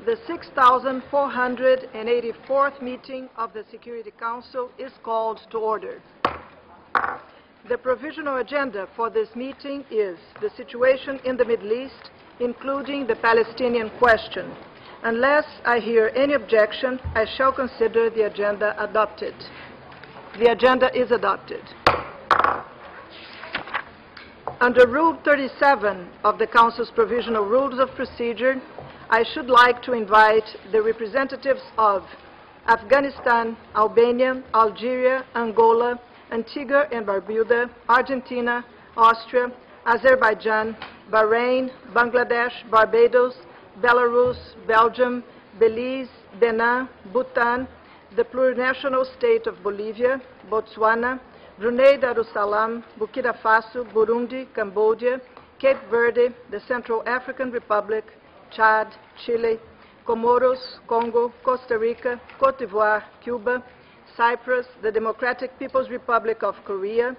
The 6,484th meeting of the Security Council is called to order. The provisional agenda for this meeting is the situation in the Middle East, including the Palestinian question. Unless I hear any objection, I shall consider the agenda adopted. The agenda is adopted. Under Rule 37 of the Council's Provisional Rules of Procedure, I should like to invite the representatives of Afghanistan, Albania, Algeria, Angola, Antigua and Barbuda, Argentina, Austria, Azerbaijan, Bahrain, Bangladesh, Barbados, Belarus, Belgium, Belize, Benin, Bhutan, the plurinational state of Bolivia, Botswana, Brunei Darussalam, Burkina Faso, Burundi, Cambodia, Cape Verde, the Central African Republic, Chad, Chile, Comoros, Congo, Costa Rica, Cote d'Ivoire, Cuba, Cyprus, the Democratic People's Republic of Korea,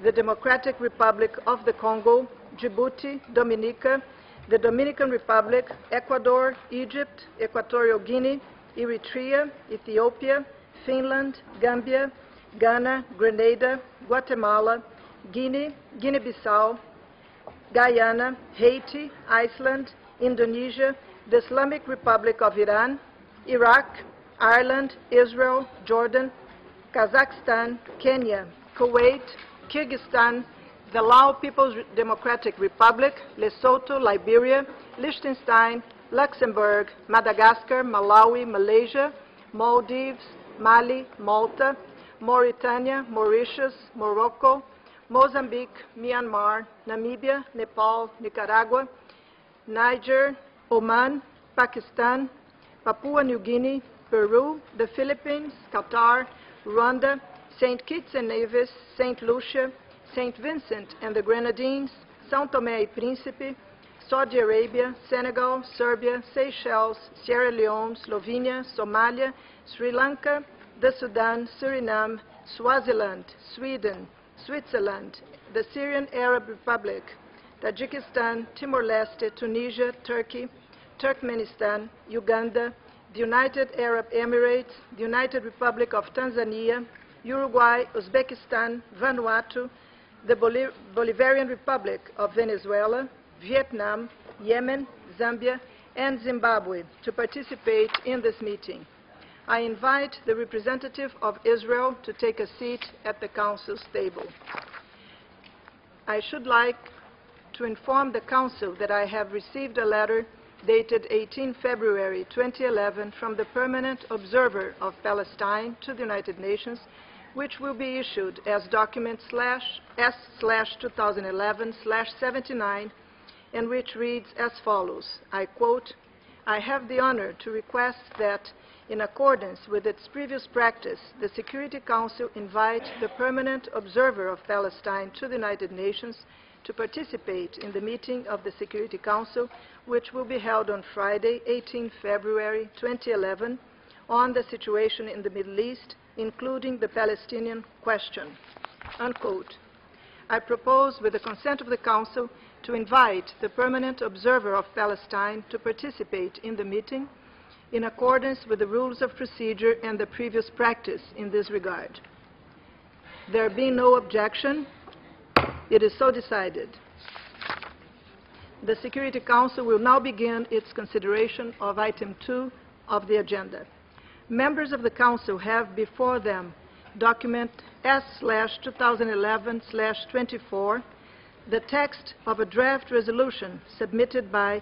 the Democratic Republic of the Congo, Djibouti, Dominica, the Dominican Republic, Ecuador, Egypt, Equatorial Guinea, Eritrea, Ethiopia, Finland, Gambia, Ghana, Grenada, Guatemala, Guinea, Guinea-Bissau, Guyana, Haiti, Iceland, Indonesia, the Islamic Republic of Iran, Iraq, Ireland, Israel, Jordan, Kazakhstan, Kenya, Kuwait, Kyrgyzstan, the Lao People's Democratic Republic, Lesotho, Liberia, Liechtenstein, Luxembourg, Madagascar, Malawi, Malaysia, Maldives, Mali, Malta, Mauritania, Mauritius, Morocco, Mozambique, Myanmar, Namibia, Nepal, Nicaragua, Niger, Oman, Pakistan, Papua New Guinea, Peru, the Philippines, Qatar, Rwanda, St. Kitts and Nevis, St. Lucia, St. Vincent and the Grenadines, São Tomé e Príncipe, Saudi Arabia, Senegal, Serbia, Seychelles, Sierra Leone, Slovenia, Somalia, Sri Lanka, the Sudan, Suriname, Swaziland, Sweden, Switzerland, the Syrian Arab Republic, Tajikistan, Timor-Leste, Tunisia, Turkey, Turkmenistan, Uganda, the United Arab Emirates, the United Republic of Tanzania, Uruguay, Uzbekistan, Vanuatu, the Bolivarian Republic of Venezuela, Vietnam, Yemen, Zambia, and Zimbabwe to participate in this meeting. I invite the representative of Israel to take a seat at the Council's table. I should like to inform the Council that I have received a letter dated 18 February 2011 from the Permanent Observer of Palestine to the United Nations, which will be issued as document S/2011/79, and which reads as follows. I quote, "I have the honor to request that, in accordance with its previous practice, the Security Council invite the Permanent Observer of Palestine to the United Nations to participate in the meeting of the Security Council, which will be held on Friday, 18 February 2011, on the situation in the Middle East, including the Palestinian question." Unquote. I propose, with the consent of the Council, to invite the Permanent Observer of Palestine to participate in the meeting in accordance with the rules of procedure and the previous practice in this regard. There being no objection, it is so decided. The Security Council will now begin its consideration of item 2 of the agenda. Members of the Council have before them document S/2011/24, the text of a draft resolution submitted by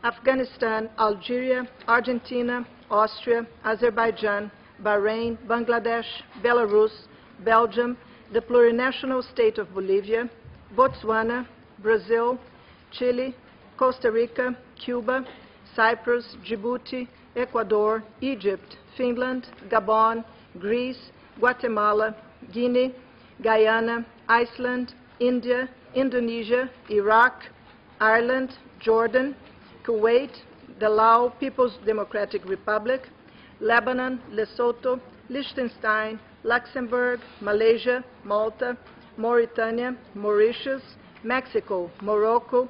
Afghanistan, Algeria, Argentina, Austria, Azerbaijan, Bahrain, Bangladesh, Belarus, Belgium, the plurinational state of Bolivia, Botswana, Brazil, Chile, Costa Rica, Cuba, Cyprus, Djibouti, Ecuador, Egypt, Finland, Gabon, Greece, Guatemala, Guinea, Guyana, Iceland, India, Indonesia, Iraq, Ireland, Jordan, Kuwait, the Lao People's Democratic Republic, Lebanon, Lesotho, Liechtenstein, Luxembourg, Malaysia, Malta, Mauritania, Mauritius, Mexico, Morocco,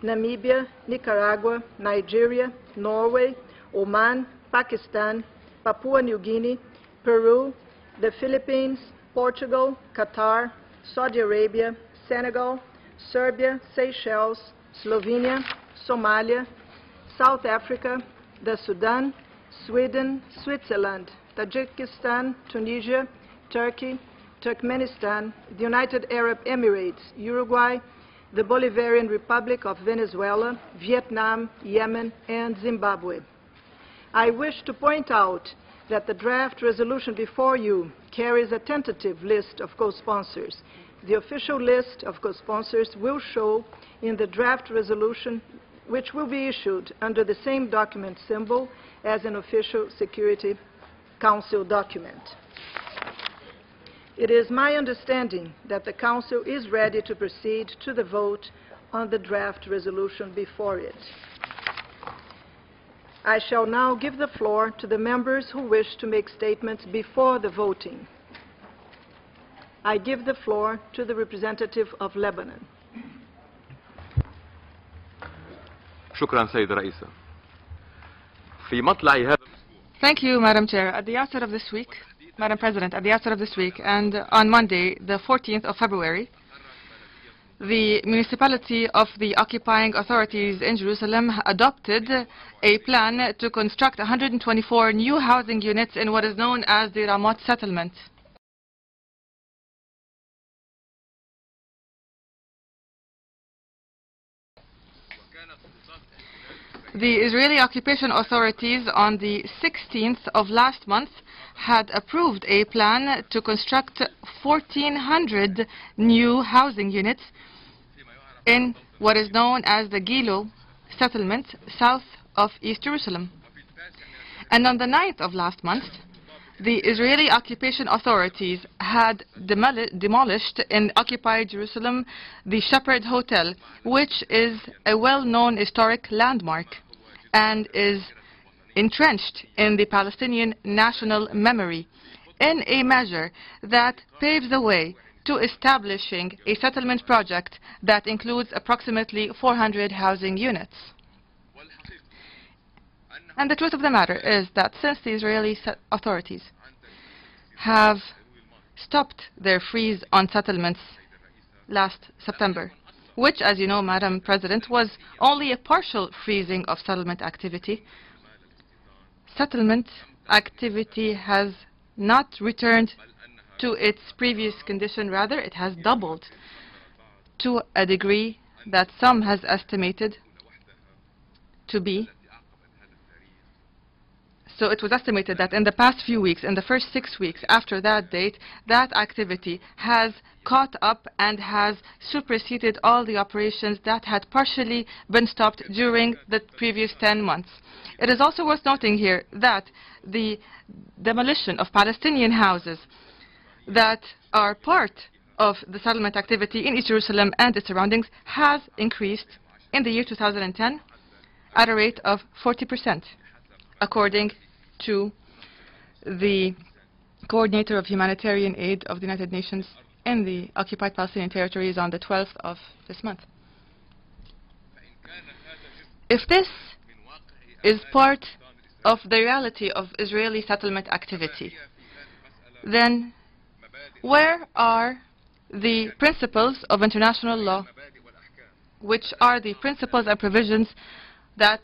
Namibia, Nicaragua, Nigeria, Norway, Oman, Pakistan, Papua New Guinea, Peru, the Philippines, Portugal, Qatar, Saudi Arabia, Senegal, Serbia, Seychelles, Slovenia, Somalia, South Africa, the Sudan, Sweden, Switzerland, Tajikistan, Tunisia, Turkey, Turkmenistan, the United Arab Emirates, Uruguay, the Bolivarian Republic of Venezuela, Vietnam, Yemen, and Zimbabwe. I wish to point out that the draft resolution before you carries a tentative list of co-sponsors. The official list of co-sponsors will show in the draft resolution, which will be issued under the same document symbol as an official Security Council document. It is my understanding that the Council is ready to proceed to the vote on the draft resolution before it. I shall now give the floor to the members who wish to make statements before the voting. I give the floor to the representative of Lebanon. شكرا سيد رئيسة. في مطلع هذا Thank you, Madam Chair. At the outset of this week, Madam President, at the outset of this week, and on Monday, the 14th of February, the municipality of the occupying authorities in Jerusalem adopted a plan to construct 124 new housing units in what is known as the Ramot settlement. The Israeli occupation authorities on the 16th of last month had approved a plan to construct 1,400 new housing units in what is known as the Gilo settlement south of East Jerusalem. And on the 9th of last month, the Israeli occupation authorities had demolished in occupied Jerusalem the Shepherd Hotel, which is a well-known historic landmark and is entrenched in the Palestinian national memory in a measure that paves the way to establishing a settlement project that includes approximately 400 housing units. And the truth of the matter is that since the Israeli authorities have stopped their freeze on settlements last September, which, as you know, Madam President, was only a partial freezing of settlement activity, settlement activity has not returned to its previous condition. Rather, it has doubled to a degree that some has estimated to be. So it was estimated that in the past few weeks, in the first 6 weeks after that date, that activity has caught up and has superseded all the operations that had partially been stopped during the previous 10 months. It is also worth noting here that the demolition of Palestinian houses that are part of the settlement activity in East Jerusalem and its surroundings has increased in the year 2010 at a rate of 40%, according to the coordinator of humanitarian aid of the United Nations in the occupied Palestinian territories on the 12th of this month. If this is part of the reality of Israeli settlement activity, then where are the principles of international law, which are the principles and provisions that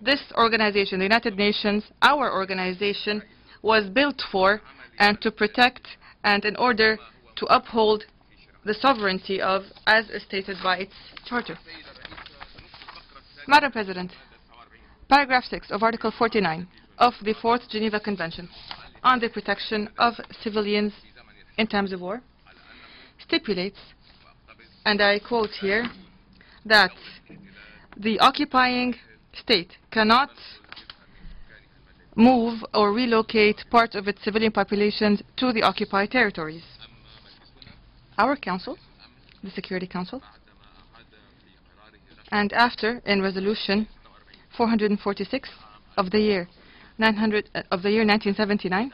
this organization, the United Nations, our organization, was built for and to protect and in order to uphold the sovereignty of, as is stated by its charter? Madam President, paragraph 6 of Article 49 of the 4th Geneva Convention on the protection of civilians in times of war stipulates, and I quote here, that the occupying state cannot move or relocate parts of its civilian populations to the occupied territories. Our council, the Security Council, and after in resolution 446 of the year 1979,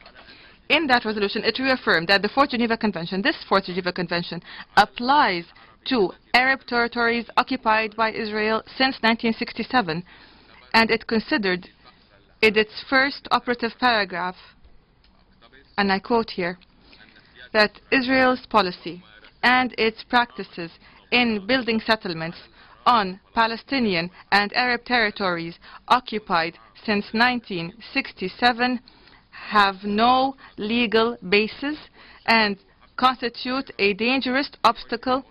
in that resolution it reaffirmed that the 4th Geneva Convention, this 4th Geneva Convention, applies to Arab territories occupied by Israel since 1967, and it considered in its first operative paragraph, and I quote here, that Israel's policy and its practices in building settlements on Palestinian and Arab territories occupied since 1967 have no legal basis and constitute a dangerous obstacle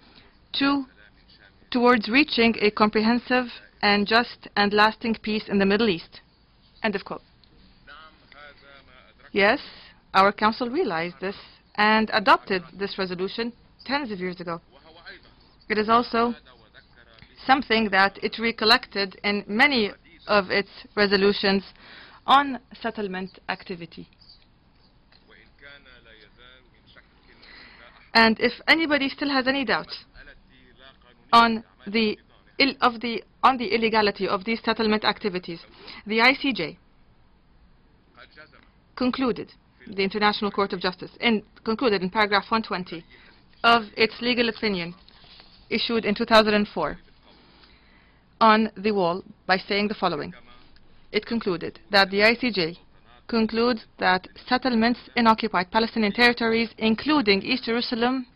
towards reaching a comprehensive and just and lasting peace in the Middle East. End of quote. Yes, our Council realized this and adopted this resolution tens of years ago. It is also something that it recollected in many of its resolutions on settlement activity. And if anybody still has any doubt on the illegality of these settlement activities, the ICJ concluded, the International Court of Justice, concluded in paragraph 120 of its legal opinion issued in 2004 on the wall by saying the following. It concluded that the ICJ concludes that settlements in occupied Palestinian territories, including East Jerusalem,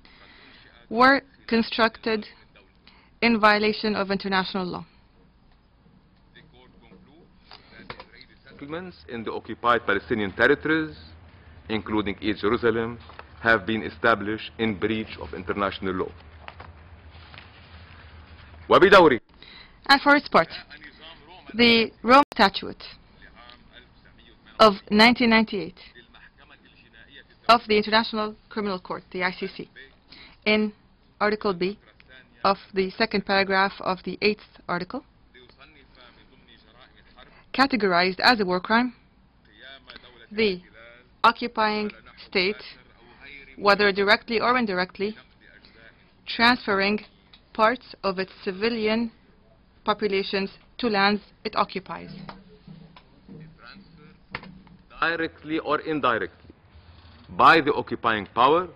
were constructed in violation of international law. Settlements in the occupied Palestinian territories, including East Jerusalem, have been established in breach of international law. And for its part, the Rome Statute of 1998 of the International Criminal Court, the ICC, in Article B of the second paragraph of the 8th article, categorized as a war crime the occupying state, whether directly or indirectly, transferring parts of its civilian populations to lands it occupies. Directly or indirectly, by the occupying power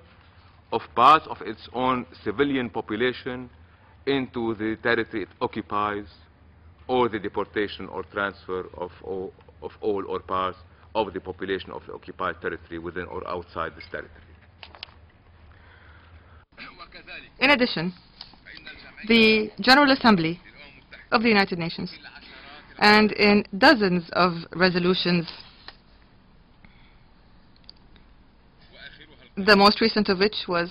of parts of its own civilian population into the territory it occupies, or the deportation or transfer of all or parts of the population of the occupied territory within or outside this territory. In addition, the General Assembly of the United Nations, and in dozens of resolutions, the most recent of which was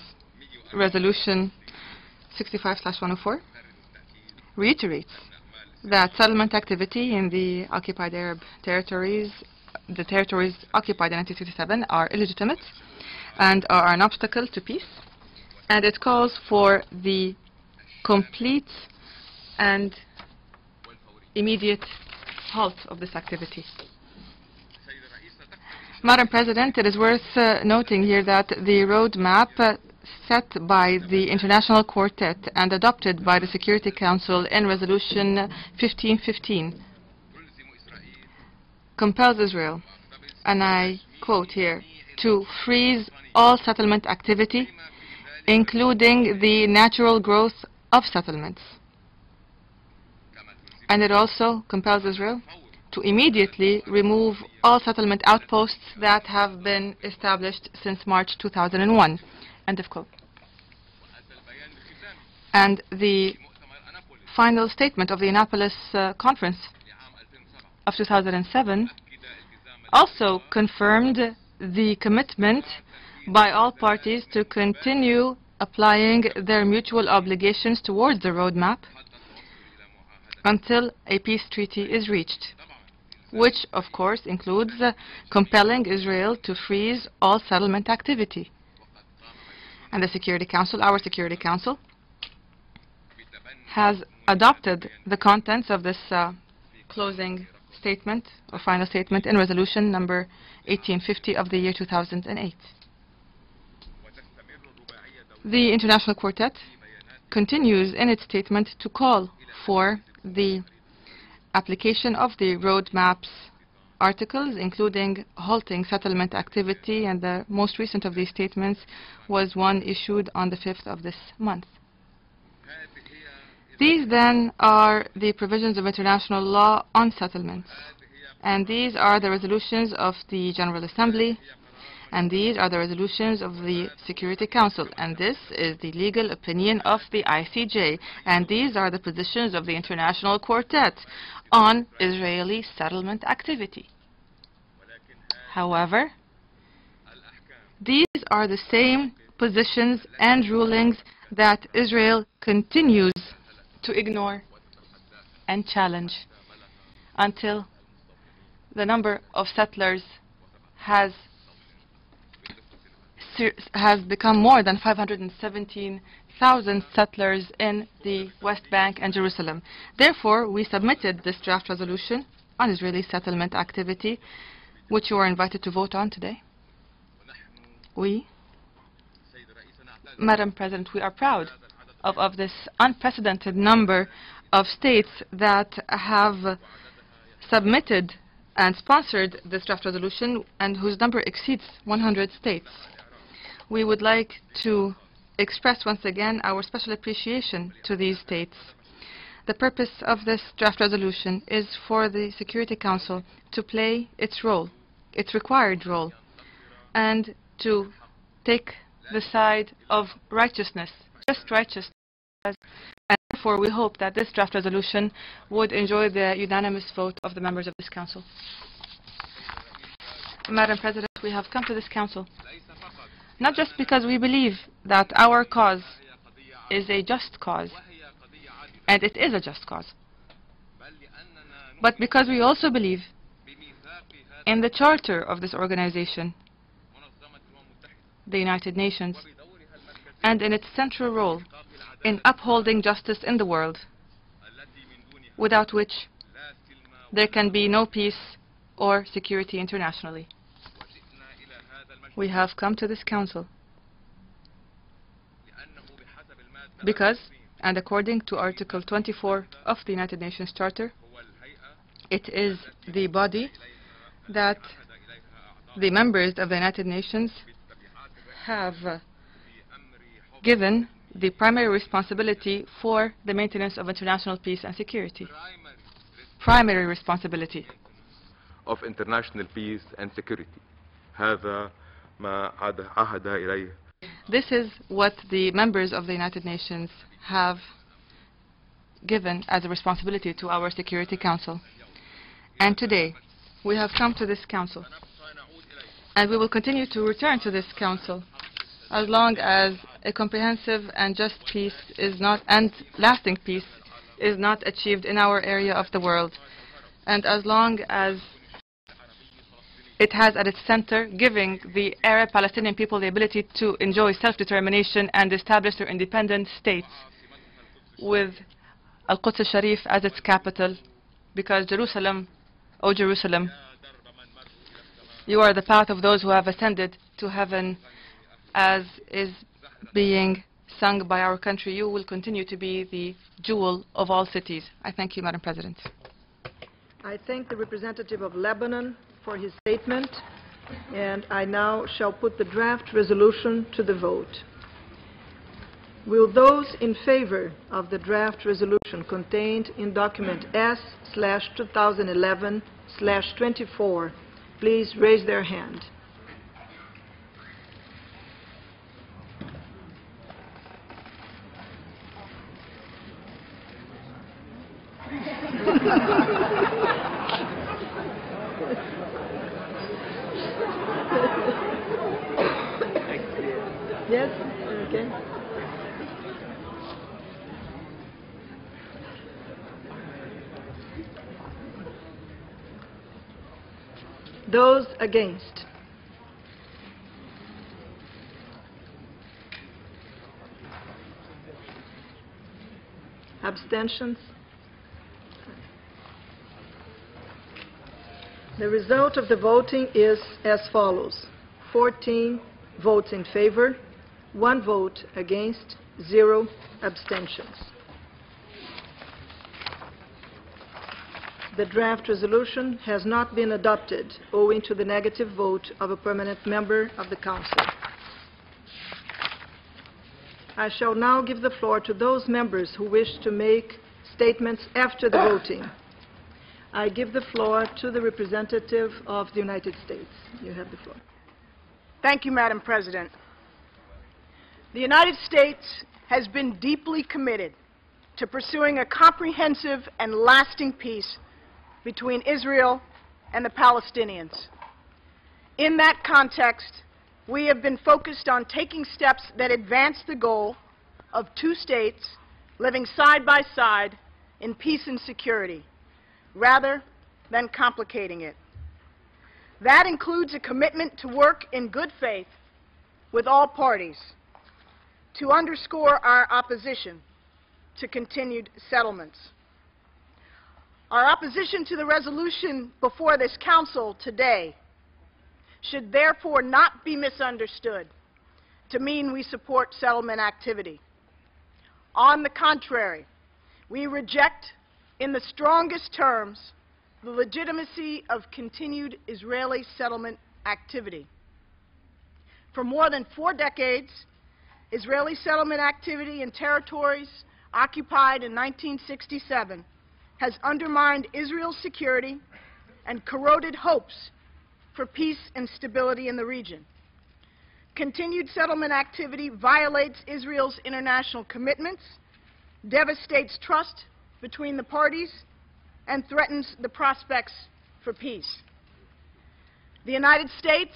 Resolution 65/104, reiterates that settlement activity in the occupied Arab territories, the territories occupied in 1967, are illegitimate and are an obstacle to peace, and it calls for the complete and immediate halt of this activity. Madam President, it is worth noting here that the roadmap set by the International Quartet and adopted by the Security Council in Resolution 1515 compels Israel, and I quote here, to freeze all settlement activity, including the natural growth of settlements. And it also compels Israel to immediately remove all settlement outposts that have been established since March 2001. End of quote. And the final statement of the Annapolis Conference of 2007 also confirmed the commitment by all parties to continue applying their mutual obligations towards the roadmap until a peace treaty is reached, which of course includes compelling Israel to freeze all settlement activity. And the Security Council, our Security Council, has adopted the contents of this closing statement or final statement in resolution number 1850 of the year 2008. The International Quartet continues in its statement to call for the application of the roadmap's articles, including halting settlement activity, and the most recent of these statements was one issued on the 5th of this month. These then are the provisions of international law on settlements, And these are the resolutions of the General Assembly, and these are the resolutions of the Security Council, and this is the legal opinion of the ICJ, and these are the positions of the International Quartet on Israeli settlement activity. However, these are the same positions and rulings that Israel continues to ignore and challenge until the number of settlers has become more than 517,000 settlers in the West Bank and Jerusalem. Therefore, we submitted this draft resolution on Israeli settlement activity, which you are invited to vote on today. Madam President, we are proud of this unprecedented number of states that have submitted and sponsored this draft resolution and whose number exceeds 100 states. We would like to express once again our special appreciation to these states. The purpose of this draft resolution is for the Security Council to play its role, its required role, and to take the side of righteousness, just righteousness. And therefore, we hope that this draft resolution would enjoy the unanimous vote of the members of this Council. Madam President, we have come to this Council not just because we believe that our cause is a just cause, and it is a just cause, but because we also believe in the charter of this organization, the United Nations, and in its central role in upholding justice in the world, without which there can be no peace or security internationally. We have come to this Council because, and according to Article 24 of the United Nations Charter, it is the body that the members of the United Nations have given the primary responsibility for the maintenance of international peace and security. Primary responsibility of international peace and security. هذا ما عهد إليه. This is what the members of the United Nations have given as a responsibility to our Security Council. And today, we have come to this Council, and we will continue to return to this Council as long as a comprehensive and just peace is not, and lasting peace is not achieved in our area of the world, and as long as it has at its center giving the Arab Palestinian people the ability to enjoy self-determination and establish their independent states with Al-Quds al-Sharif as its capital, because Jerusalem, O Jerusalem, you are the path of those who have ascended to heaven, as is being sung by our country. You will continue to be the jewel of all cities. I thank you, Madam President. I thank the representative of Lebanon for his statement, and I now shall put the draft resolution to the vote. Will those in favor of the draft resolution contained in document S/2011/24 please raise their hand? Yes? Okay. Those against? Abstentions? The result of the voting is as follows: 14 votes in favor, 1 vote against, 0 abstentions. The draft resolution has not been adopted owing to the negative vote of a permanent member of the Council. I shall now give the floor to those members who wish to make statements after the voting. I give the floor to the representative of the United States. You have the floor. Thank you, Madam President. The United States has been deeply committed to pursuing a comprehensive and lasting peace between Israel and the Palestinians. In that context, we have been focused on taking steps that advance the goal of two states living side by side in peace and security, rather than complicating it. That includes a commitment to work in good faith with all parties to underscore our opposition to continued settlements. Our opposition to the resolution before this Council today should therefore not be misunderstood to mean we support settlement activity. On the contrary, we reject in the strongest terms the legitimacy of continued Israeli settlement activity. For more than 4 decades, Israeli settlement activity in territories occupied in 1967 has undermined Israel's security and corroded hopes for peace and stability in the region. Continued settlement activity violates Israel's international commitments, devastates trust between the parties, and threatens the prospects for peace. The United States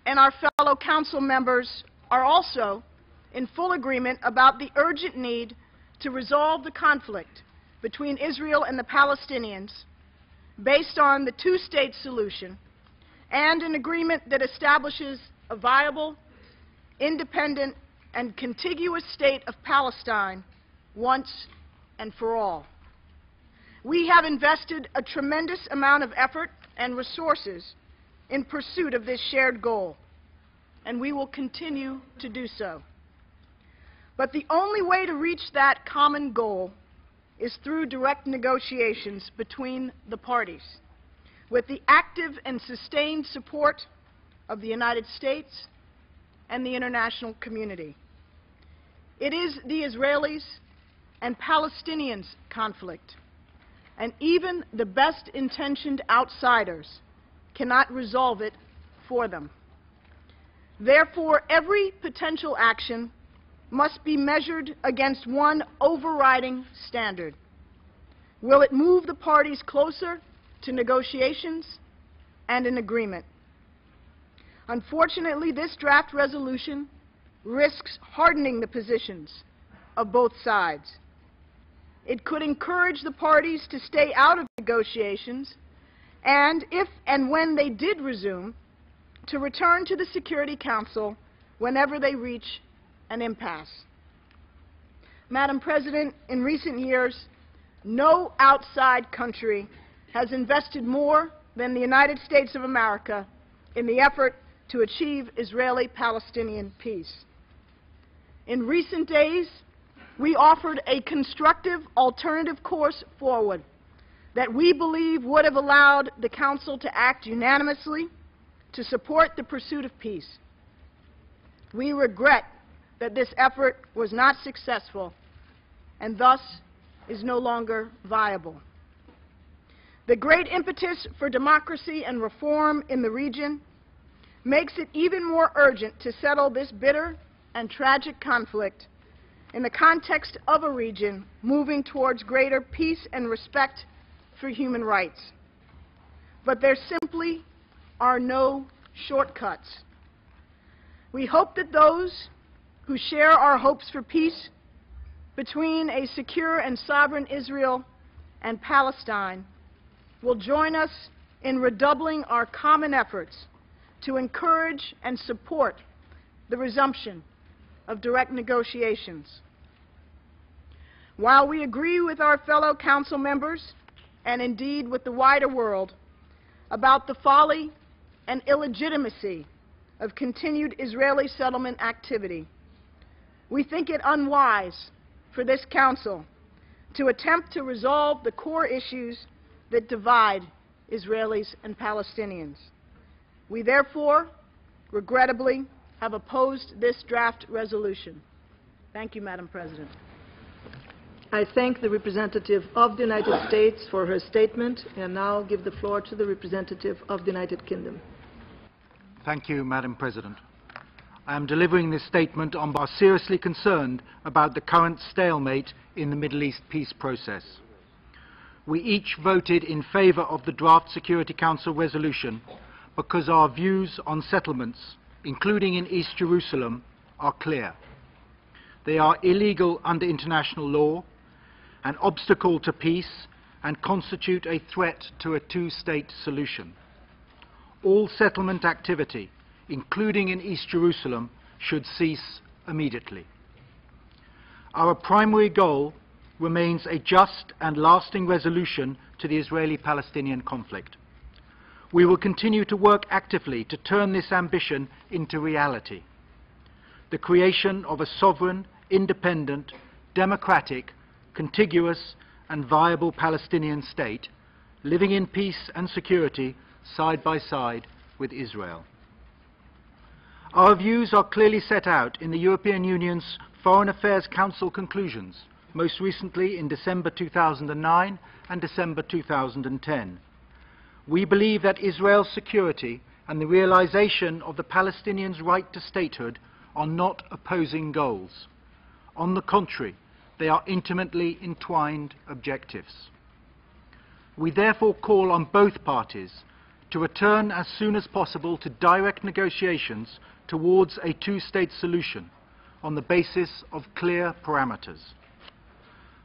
and our fellow Council members are also in full agreement about the urgent need to resolve the conflict between Israel and the Palestinians based on the two-state solution and an agreement that establishes a viable, independent, and contiguous state of Palestine once and for all. We have invested a tremendous amount of effort and resources in pursuit of this shared goal, and we will continue to do so. But the only way to reach that common goal is through direct negotiations between the parties, with the active and sustained support of the United States and the international community. It is the Israelis and Palestinians' conflict, and even the best-intentioned outsiders cannot resolve it for them. Therefore, every potential action must be measured against one overriding standard. Will it move the parties closer to negotiations and an agreement? Unfortunately, this draft resolution risks hardening the positions of both sides. It could encourage the parties to stay out of negotiations, and if and when they did resume, to return to the Security Council whenever they reach an impasse. Madam President, in recent years, no outside country has invested more than the United States of America in the effort to achieve Israeli-Palestinian peace. In recent days, we offered a constructive alternative course forward that we believe would have allowed the Council to act unanimously to support the pursuit of peace. We regret that this effort was not successful and thus is no longer viable. The great impetus for democracy and reform in the region makes it even more urgent to settle this bitter and tragic conflict in the context of a region moving towards greater peace and respect for human rights. But there simply are no shortcuts. We hope that those who share our hopes for peace between a secure and sovereign Israel and Palestine will join us in redoubling our common efforts to encourage and support the resumption of direct negotiations. While we agree with our fellow Council members, and indeed with the wider world, about the folly and illegitimacy of continued Israeli settlement activity, we think it unwise for this Council to attempt to resolve the core issues that divide Israelis and Palestinians. We therefore, regrettably, have opposed this draft resolution. Thank you, Madam President. I thank the representative of the United States for her statement, and now give the floor to the representative of the United Kingdom. Thank you, Madam President. I am delivering this statement on behalf of seriously concerned about the current stalemate in the Middle East peace process. We each voted in favour of the draft Security Council resolution because our views on settlements, including in East Jerusalem, are clear. They are illegal under international law, an obstacle to peace, and constitute a threat to a two-state solution. All settlement activity, including in East Jerusalem, should cease immediately. Our primary goal remains a just and lasting resolution to the Israeli-Palestinian conflict. We will continue to work actively to turn this ambition into reality. The creation of a sovereign, independent, democratic, contiguous and viable Palestinian state, living in peace and security side by side with Israel. Our views are clearly set out in the European Union's Foreign Affairs Council conclusions, most recently in December 2009 and December 2010. We believe that Israel's security and the realization of the Palestinians' right to statehood are not opposing goals. On the contrary, they are intimately entwined objectives. We therefore call on both parties to return as soon as possible to direct negotiations towards a two-state solution on the basis of clear parameters.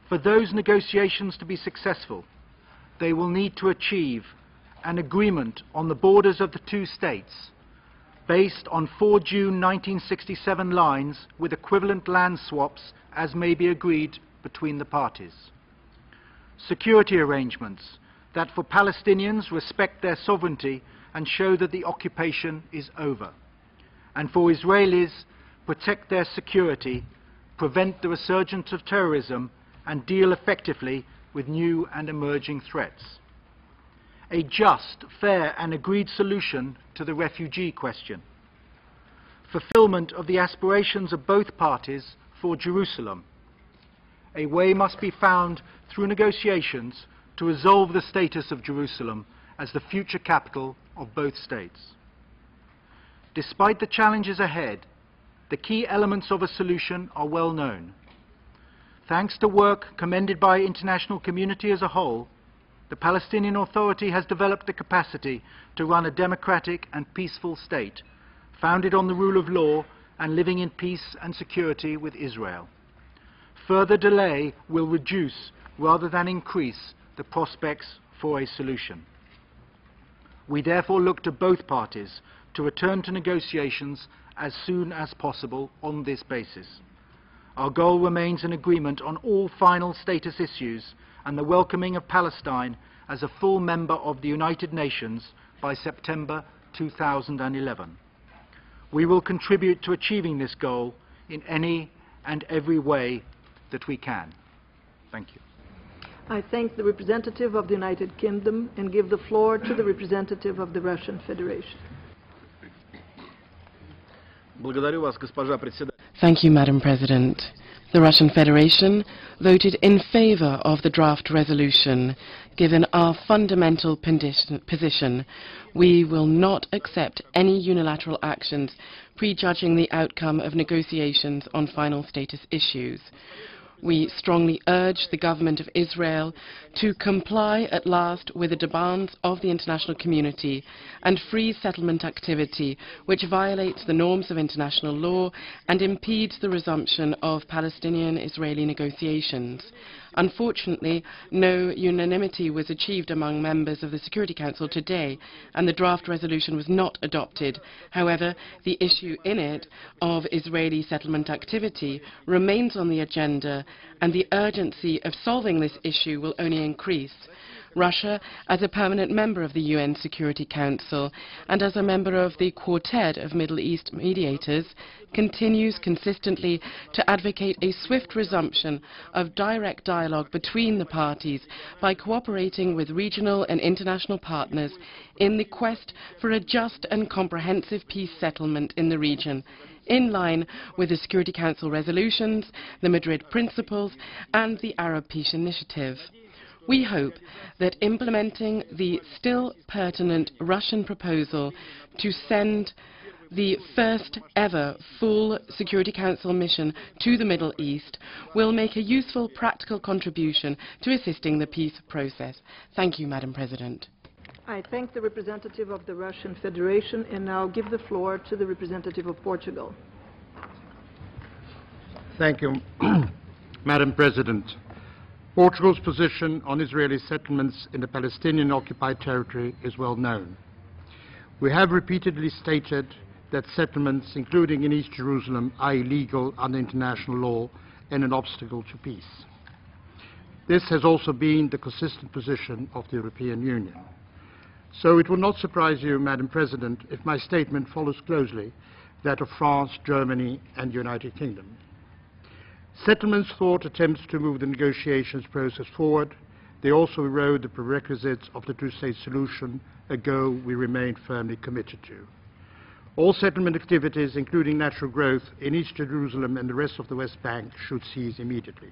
For those negotiations to be successful, they will need to achieve an agreement on the borders of the two states based on 4 June 1967 lines with equivalent land swaps as may be agreed between the parties. Security arrangements that for Palestinians respect their sovereignty and show that the occupation is over, and for Israelis protect their security, prevent the resurgence of terrorism and deal effectively with new and emerging threats. A just, fair and agreed solution to the refugee question. Fulfillment of the aspirations of both parties for Jerusalem. A way must be found through negotiations to resolve the status of Jerusalem as the future capital of both states. Despite the challenges ahead, the key elements of a solution are well known. Thanks to work commended by the international community as a whole, the Palestinian Authority has developed the capacity to run a democratic and peaceful state, founded on the rule of law and living in peace and security with Israel. Further delay will reduce rather than increase the prospects for a solution. We therefore look to both parties to return to negotiations as soon as possible on this basis. Our goal remains an agreement on all final status issues and the welcoming of Palestine as a full member of the United Nations by September 2011. We will contribute to achieving this goal in any and every way that we can. Thank you. I thank the representative of the United Kingdom and give the floor to the representative of the Russian Federation. Thank you, Madam President. The Russian Federation voted in favor of the draft resolution. Given our fundamental position, we will not accept any unilateral actions prejudging the outcome of negotiations on final status issues. We strongly urge the government of Israel to comply at last with the demands of the international community and freeze settlement activity which violates the norms of international law and impedes the resumption of Palestinian-Israeli negotiations. Unfortunately, no unanimity was achieved among members of the Security Council today, and the draft resolution was not adopted. However, the issue in it of Israeli settlement activity remains on the agenda, and the urgency of solving this issue will only increase. Russia, as a permanent member of the UN Security Council and as a member of the Quartet of Middle East mediators, continues consistently to advocate a swift resumption of direct dialogue between the parties by cooperating with regional and international partners in the quest for a just and comprehensive peace settlement in the region. in line with the Security Council resolutions, the Madrid Principles and the Arab Peace Initiative. We hope that implementing the still pertinent Russian proposal to send the first ever full Security Council mission to the Middle East will make a useful practical contribution to assisting the peace process. Thank you, Madam President. I thank the representative of the Russian Federation and now give the floor to the representative of Portugal. Thank you, Madam President. Portugal's position on Israeli settlements in the Palestinian-occupied territory is well known. We have repeatedly stated that settlements, including in East Jerusalem, are illegal under international law and an obstacle to peace. This has also been the consistent position of the European Union. So it will not surprise you, Madam President, if my statement follows closely that of France, Germany and the United Kingdom. Settlements thwart attempts to move the negotiations process forward. They also erode the prerequisites of the two-state solution, a goal we remain firmly committed to. All settlement activities, including natural growth in East Jerusalem and the rest of the West Bank, should cease immediately.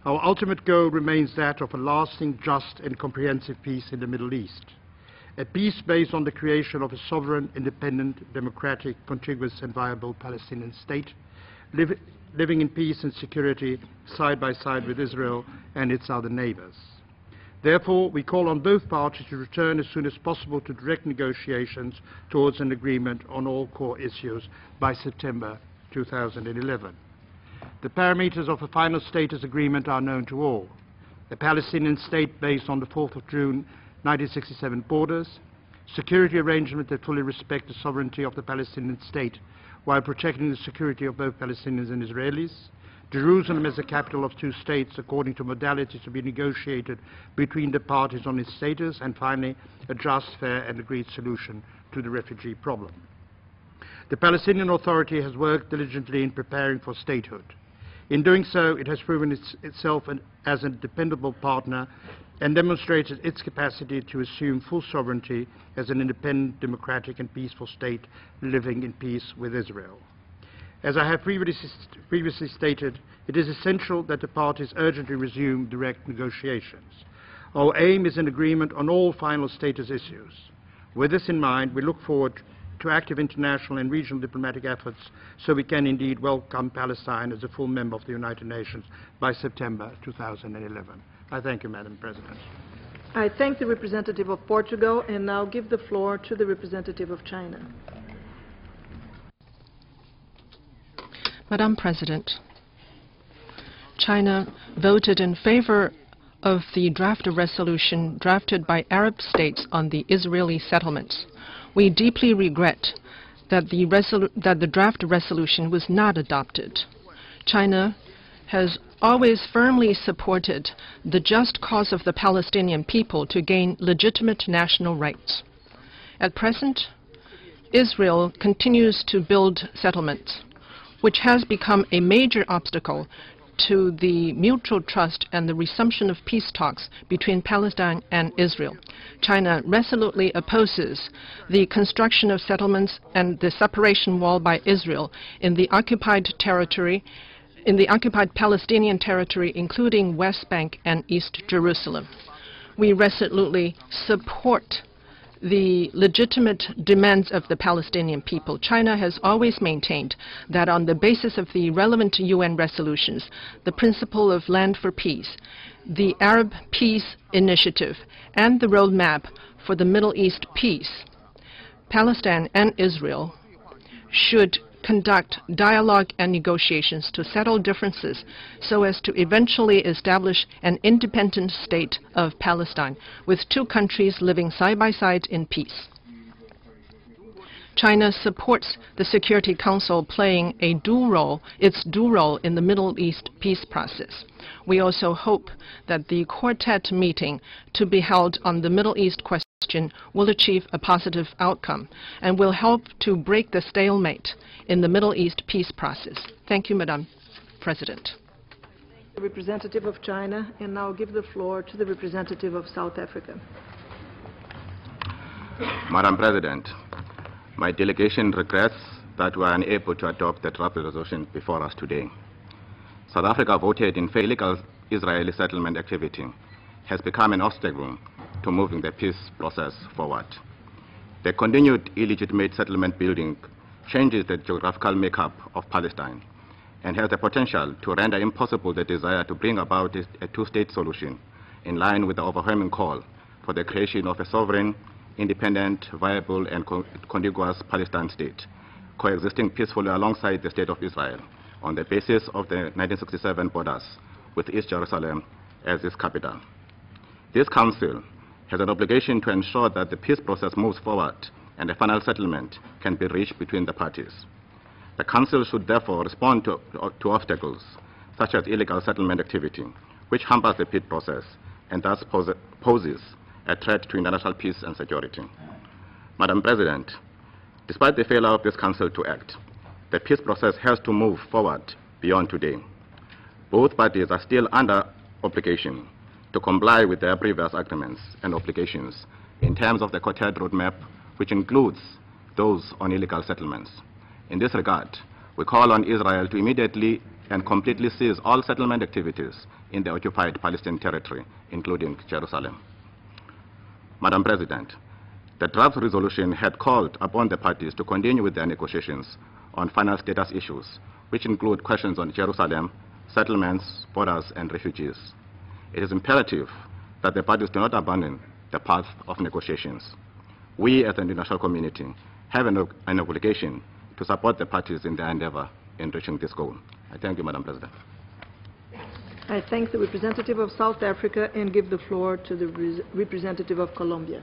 Our ultimate goal remains that of a lasting, just and comprehensive peace in the Middle East. A peace based on the creation of a sovereign, independent, democratic, contiguous and viable Palestinian state, living in peace and security side by side with Israel and its other neighbors. Therefore, we call on both parties to return as soon as possible to direct negotiations towards an agreement on all core issues by September 2011. The parameters of a final status agreement are known to all. A Palestinian state based on the 4th of June 1967 borders, security arrangements that fully respect the sovereignty of the Palestinian state while protecting the security of both Palestinians and Israelis, Jerusalem as the capital of two states according to modalities to be negotiated between the parties on its status, and finally, a just, fair and agreed solution to the refugee problem. The Palestinian Authority has worked diligently in preparing for statehood. In doing so, it has proven itself as a dependable partner and demonstrated its capacity to assume full sovereignty as an independent, democratic and peaceful state living in peace with Israel. As I have previously stated, it is essential that the parties urgently resume direct negotiations. Our aim is an agreement on all final status issues. With this in mind, we look forward to active international and regional diplomatic efforts so we can indeed welcome Palestine as a full member of the United Nations by September 2011. I thank you, Madam President. I thank the representative of Portugal and now give the floor to the representative of China. Madam President, China voted in favor of the draft resolution drafted by Arab states on the Israeli settlements. We deeply regret that the draft resolution was not adopted. China has always firmly supported the just cause of the Palestinian people to gain legitimate national rights. At present, Israel continues to build settlements, which has become a major obstacle to the mutual trust and the resumption of peace talks between Palestine and Israel. China resolutely opposes the construction of settlements and the separation wall by Israel in the occupied territory, in the occupied Palestinian territory, including West Bank and East Jerusalem. We resolutely support the legitimate demands of the Palestinian people. China has always maintained that on the basis of the relevant UN resolutions, the principle of land for peace, the Arab Peace Initiative, and the roadmap for the Middle East peace, Palestine and Israel should conduct dialogue and negotiations to settle differences so as to eventually establish an independent state of Palestine with two countries living side by side in peace. China supports the Security Council playing its dual role in the Middle East peace process. We also hope that the Quartet meeting to be held on the Middle East question will achieve a positive outcome and will help to break the stalemate in the Middle East peace process. Thank you, Madam President. The representative of China, and now give the floor to the representative of South Africa. Madam President, my delegation regrets that we are unable to adopt the draft resolution before us today. South Africa voted in favor of illegal Israeli settlement activity has become an obstacle to moving the peace process forward. The continued illegitimate settlement building changes the geographical makeup of Palestine and has the potential to render impossible the desire to bring about a two-state solution in line with the overwhelming call for the creation of a sovereign, independent, viable, and contiguous Palestine state, coexisting peacefully alongside the State of Israel on the basis of the 1967 borders with East Jerusalem as its capital. This Council has an obligation to ensure that the peace process moves forward and a final settlement can be reached between the parties. The Council should therefore respond to obstacles such as illegal settlement activity, which hampers the peace process and thus poses a threat to international peace and security. Madam President, despite the failure of this Council to act, the peace process has to move forward beyond today. Both parties are still under obligation to comply with their previous agreements and obligations in terms of the Quartet Roadmap, which includes those on illegal settlements. In this regard, we call on Israel to immediately and completely cease all settlement activities in the occupied Palestinian territory, including Jerusalem. Madam President, the draft resolution had called upon the parties to continue with their negotiations on final status issues, which include questions on Jerusalem, settlements, borders, and refugees. It is imperative that the parties do not abandon the path of negotiations. We, as an international community, have an obligation to support the parties in their endeavor in reaching this goal. I thank you, Madam President. I thank the representative of South Africa and give the floor to the representative of Colombia.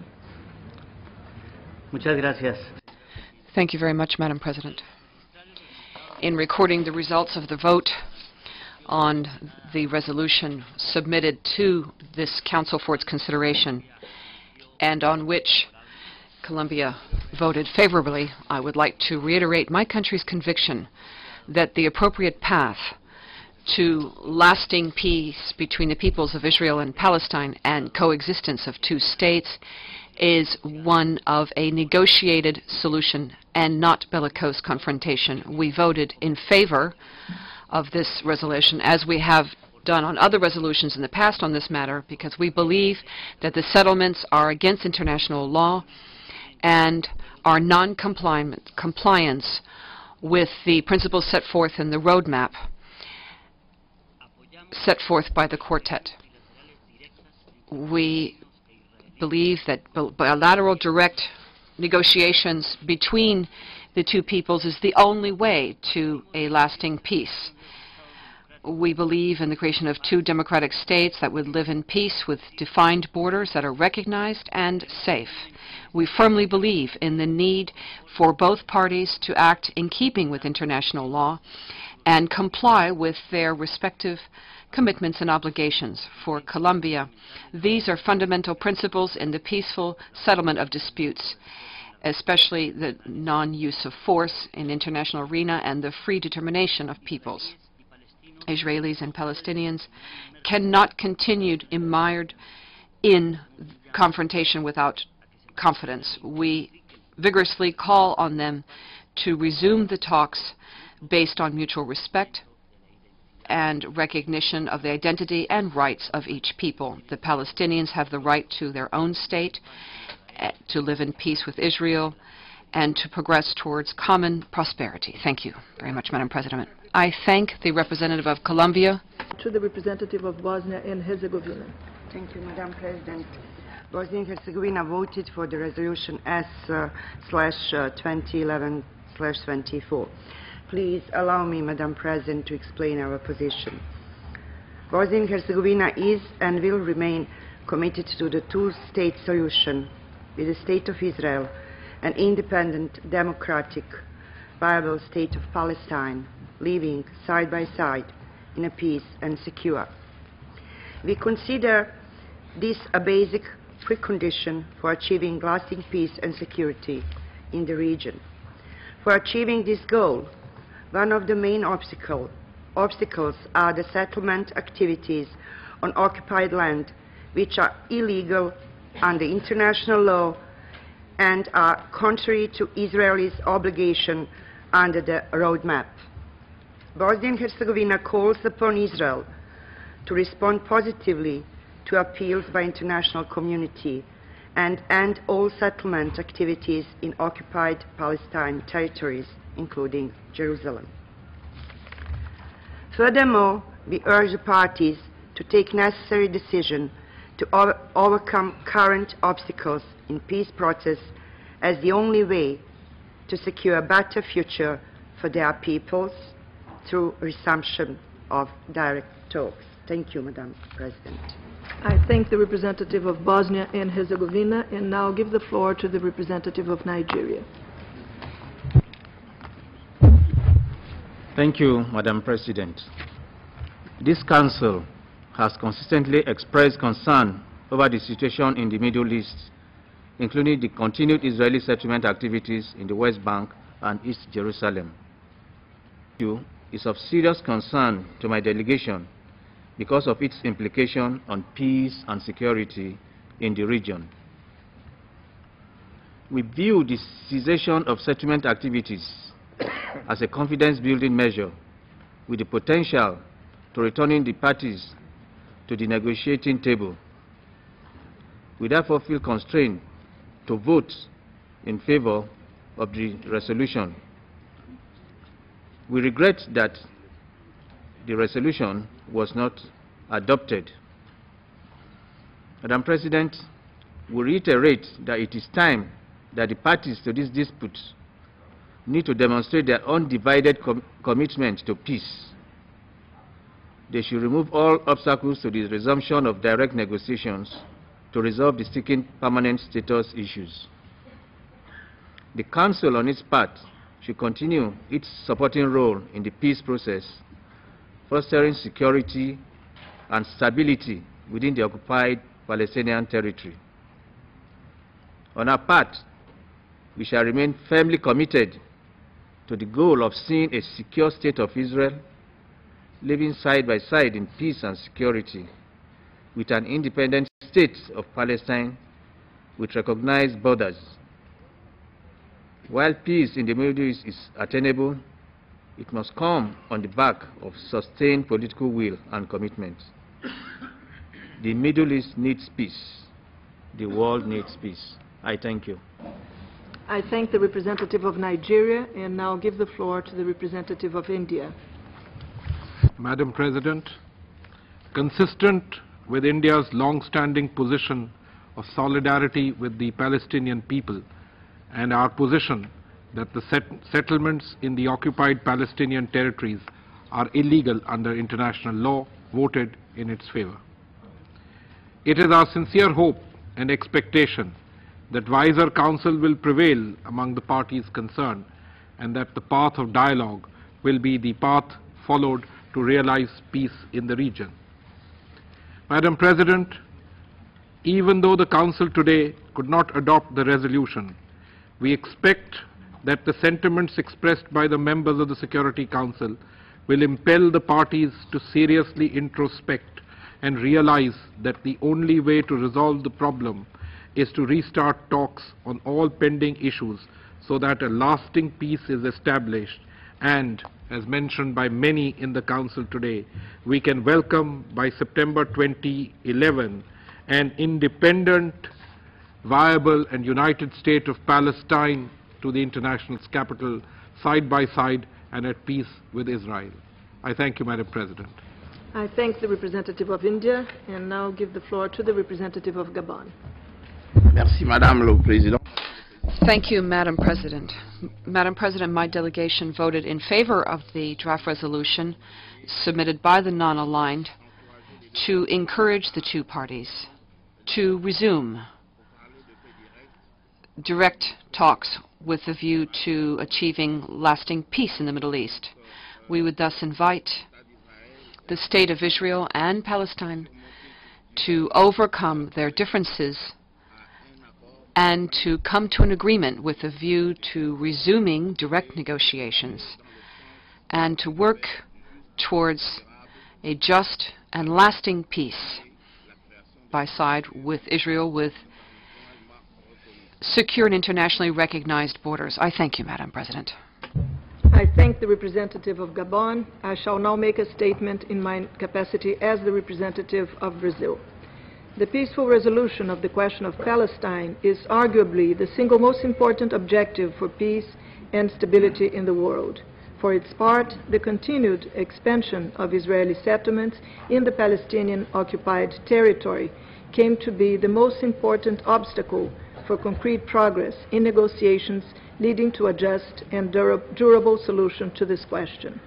Muchas gracias. Thank you very much, Madam President. In recording the results of the vote on the resolution submitted to this Council for its consideration and on which Colombia voted favorably, I would like to reiterate my country's conviction that the appropriate path to lasting peace between the peoples of Israel and Palestine and coexistence of two states is one of a negotiated solution and not bellicose confrontation. We voted in favor of this resolution, as we have done on other resolutions in the past on this matter, because we believe that the settlements are against international law and are non-compliance with the principles set forth in the roadmap set forth by the Quartet. We believe that bilateral direct negotiations between the two peoples is the only way to a lasting peace. We believe in the creation of two democratic states that would live in peace with defined borders that are recognized and safe. We firmly believe in the need for both parties to act in keeping with international law and comply with their respective commitments and obligations. For Colombia, these are fundamental principles in the peaceful settlement of disputes, especially the non-use of force in international arena and the free determination of peoples. Israelis and Palestinians cannot continue mired in confrontation without confidence. We vigorously call on them to resume the talks based on mutual respect and recognition of the identity and rights of each people. The Palestinians have the right to their own state, to live in peace with Israel, and to progress towards common prosperity. Thank you very much, Madam President. I thank the representative of Colombia. To the representative of Bosnia and Herzegovina. Thank you, Madam President. Bosnia and Herzegovina voted for the resolution S/2011/24. Please allow me, Madam President, to explain our position. Bosnia and Herzegovina is and will remain committed to the two-state solution with the State of Israel, an independent, democratic, viable state of Palestine, living side by side in a peace and secure. We consider this a basic precondition for achieving lasting peace and security in the region. For achieving this goal, one of the main obstacles are the settlement activities on occupied land, which are illegal under international law and are contrary to Israel's obligation under the roadmap. Bosnia and Herzegovina calls upon Israel to respond positively to appeals by international community and end all settlement activities in occupied Palestine territories, including Jerusalem. Furthermore, we urge the parties to take necessary decisions to overcome current obstacles in peace process as the only way to secure a better future for their peoples through resumption of direct talks. Thank you, Madam President. I thank the representative of Bosnia and Herzegovina and now give the floor to the representative of Nigeria. Thank you, Madam President. This Council has consistently expressed concern over the situation in the Middle East, including the continued Israeli settlement activities in the West Bank and East Jerusalem. The issue is of serious concern to my delegation because of its implication on peace and security in the region. We view the cessation of settlement activities as a confidence-building measure with the potential to returning the parties to the negotiating table. We therefore feel constrained to vote in favor of the resolution. We regret that the resolution was not adopted. Madam President, we reiterate that it is time that the parties to this dispute need to demonstrate their undivided commitment to peace. They should remove all obstacles to the resumption of direct negotiations to resolve the sticking permanent status issues. The Council, on its part, should continue its supporting role in the peace process, fostering security and stability within the occupied Palestinian territory. On our part, we shall remain firmly committed to the goal of seeing a secure state of Israel living side by side in peace and security with an independent state of Palestine with recognized borders. While peace in the Middle East is attainable, it must come on the back of sustained political will and commitment. The Middle East needs peace. The world needs peace. I thank you. I thank the representative of Nigeria and now give the floor to the representative of India. Madam President, consistent with India's long-standing position of solidarity with the Palestinian people and our position that the settlements in the occupied Palestinian territories are illegal under international law, voted in its favor. It is our sincere hope and expectation that wiser counsel will prevail among the parties concerned and that the path of dialogue will be the path followed to realize peace in the region. Madam President, even though the Council today could not adopt the resolution, we expect that the sentiments expressed by the members of the Security Council will impel the parties to seriously introspect and realize that the only way to resolve the problem is to restart talks on all pending issues so that a lasting peace is established and, as mentioned by many in the Council today, we can welcome by September 2011 an independent, viable and united state of Palestine to the international capital, side by side and at peace with Israel. I thank you, Madam President. I thank the representative of India and now give the floor to the representative of Gabon. Merci, Madame le Président. Thank you, Madam President. Madam President, my delegation voted in favor of the draft resolution submitted by the non-aligned to encourage the two parties to resume direct talks with a view to achieving lasting peace in the Middle East. We would thus invite the State of Israel and Palestine to overcome their differences and to come to an agreement with a view to resuming direct negotiations and to work towards a just and lasting peace by side with Israel with secure and internationally recognized borders. I thank you, Madam President. I thank the representative of Gabon. I shall now make a statement in my capacity as the representative of Brazil. The peaceful resolution of the question of Palestine is arguably the single most important objective for peace and stability in the world. For its part, the continued expansion of Israeli settlements in the Palestinian-occupied territory came to be the most important obstacle for concrete progress in negotiations leading to a just and durable solution to this question.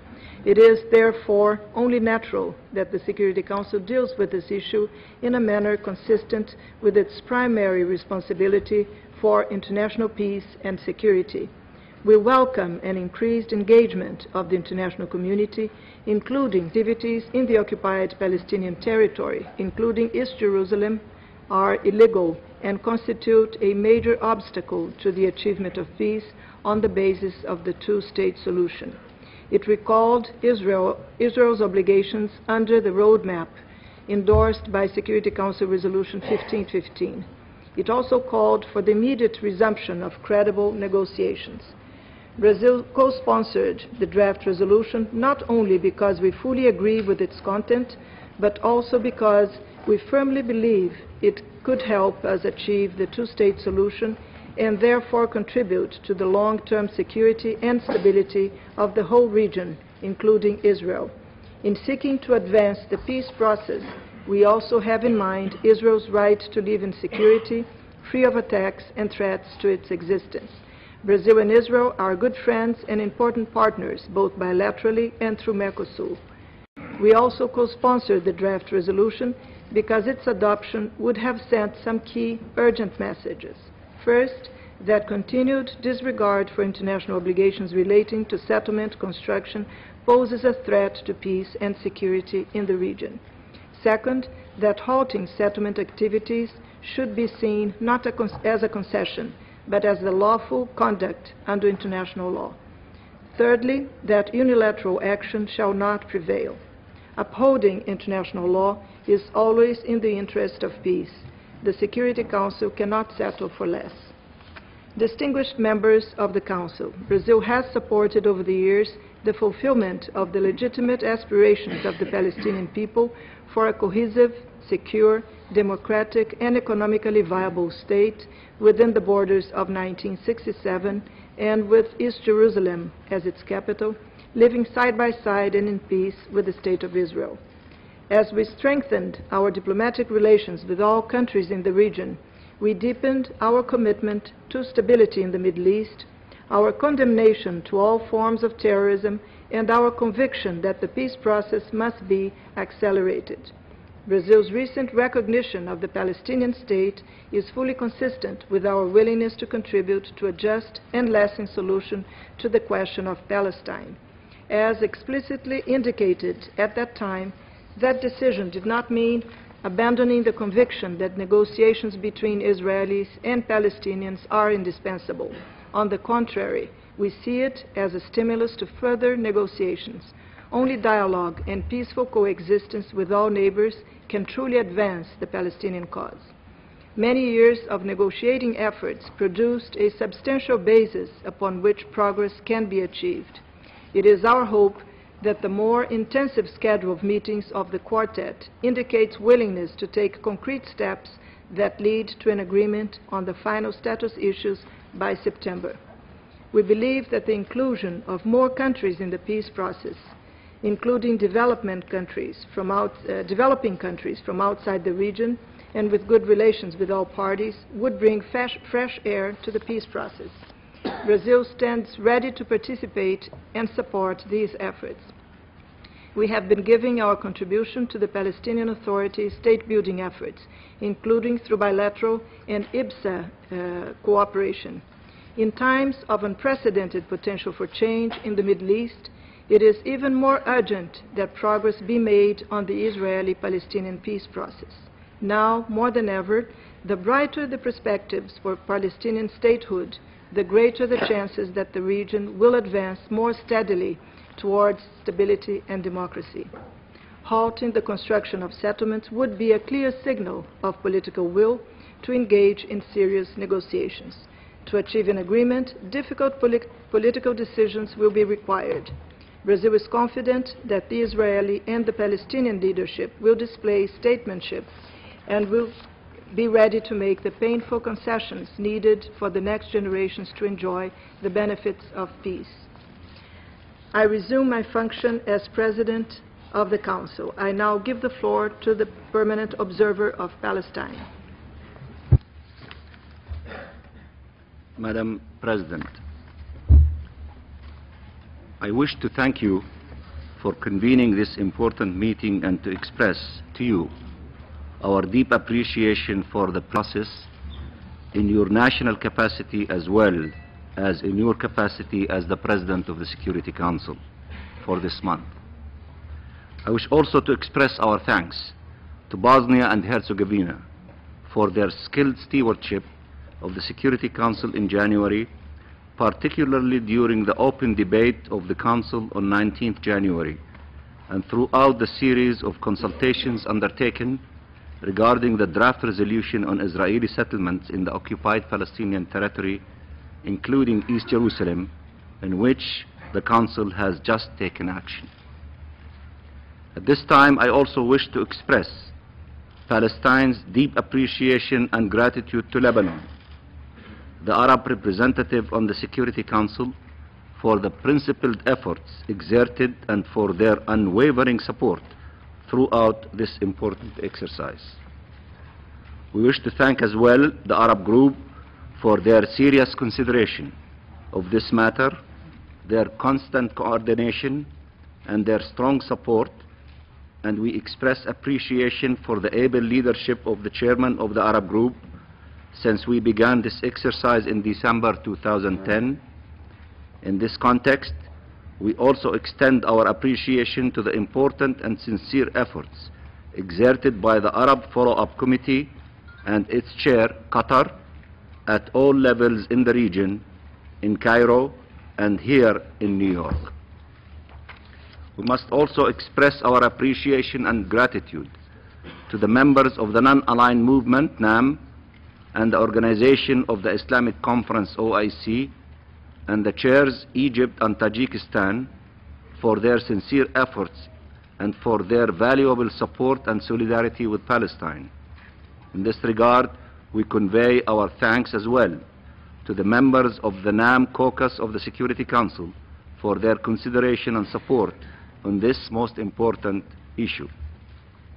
It is, therefore, only natural that the Security Council deals with this issue in a manner consistent with its primary responsibility for international peace and security. We welcome an increased engagement of the international community, including activities in the occupied Palestinian territory, including East Jerusalem, are illegal and constitute a major obstacle to the achievement of peace on the basis of the two-state solution. It recalled Israel's obligations under the roadmap endorsed by Security Council Resolution 1515. It also called for the immediate resumption of credible negotiations. Brazil co-sponsored the draft resolution not only because we fully agree with its content, but also because we firmly believe it could help us achieve the two-state solution and therefore contribute to the long-term security and stability of the whole region, including Israel. In seeking to advance the peace process, we also have in mind Israel's right to live in security, free of attacks and threats to its existence. Brazil and Israel are good friends and important partners, both bilaterally and through Mercosur. We also co-sponsored the draft resolution because its adoption would have sent some key urgent messages. First, that continued disregard for international obligations relating to settlement construction poses a threat to peace and security in the region. Second, that halting settlement activities should be seen not as a concession, but as the lawful conduct under international law. Thirdly, that unilateral action shall not prevail. Upholding international law is always in the interest of peace. The Security Council cannot settle for less. Distinguished members of the Council, Brazil has supported over the years the fulfillment of the legitimate aspirations of the Palestinian people for a cohesive, secure, democratic, and economically viable state within the borders of 1967 and with East Jerusalem as its capital, living side by side and in peace with the State of Israel. As we strengthened our diplomatic relations with all countries in the region, we deepened our commitment to stability in the Middle East, our condemnation to all forms of terrorism, and our conviction that the peace process must be accelerated. Brazil's recent recognition of the Palestinian state is fully consistent with our willingness to contribute to a just and lasting solution to the question of Palestine. As explicitly indicated at that time, that decision did not mean abandoning the conviction that negotiations between Israelis and Palestinians are indispensable. On the contrary, we see it as a stimulus to further negotiations. Only dialogue and peaceful coexistence with all neighbors can truly advance the Palestinian cause. Many years of negotiating efforts produced a substantial basis upon which progress can be achieved. It is our hope that the more intensive schedule of meetings of the Quartet indicates willingness to take concrete steps that lead to an agreement on the final status issues by September. We believe that the inclusion of more countries in the peace process, including developing countries from outside the region and with good relations with all parties, would bring fresh air to the peace process. Brazil stands ready to participate and support these efforts. We have been giving our contribution to the Palestinian Authority's state-building efforts, including through bilateral and IBSA cooperation. In times of unprecedented potential for change in the Middle East, it is even more urgent that progress be made on the Israeli-Palestinian peace process. Now, more than ever, the brighter the perspectives for Palestinian statehood, the greater the chances that the region will advance more steadily towards stability and democracy. Halting the construction of settlements would be a clear signal of political will to engage in serious negotiations. To achieve an agreement, difficult political decisions will be required. Brazil is confident that the Israeli and the Palestinian leadership will display statesmanship and will be ready to make the painful concessions needed for the next generations to enjoy the benefits of peace. I resume my function as President of the Council. I now give the floor to the Permanent Observer of Palestine. Madam President, I wish to thank you for convening this important meeting and to express to you our deep appreciation for the process in your national capacity as well as in your capacity as the President of the Security Council for this month. I wish also to express our thanks to Bosnia and Herzegovina for their skilled stewardship of the Security Council in January, particularly during the open debate of the Council on 19th January and throughout the series of consultations undertaken regarding the draft resolution on Israeli settlements in the occupied Palestinian territory, including East Jerusalem, in which the Council has just taken action. At this time, I also wish to express Palestine's deep appreciation and gratitude to Lebanon, the Arab representative on the Security Council, for the principled efforts exerted and for their unwavering support throughout this important exercise. We wish to thank as well the Arab group for their serious consideration of this matter, their constant coordination, and their strong support, and we express appreciation for the able leadership of the chairman of the Arab group since we began this exercise in December 2010. In this context, we also extend our appreciation to the important and sincere efforts exerted by the Arab Follow-up Committee and its chair, Qatar, at all levels in the region, in Cairo and here in New York. We must also express our appreciation and gratitude to the members of the Non-Aligned Movement, NAM, and the Organization of the Islamic Conference, OIC, and the chairs, Egypt and Tajikistan, for their sincere efforts and for their valuable support and solidarity with Palestine. In this regard, we convey our thanks as well to the members of the NAM caucus of the Security Council for their consideration and support on this most important issue.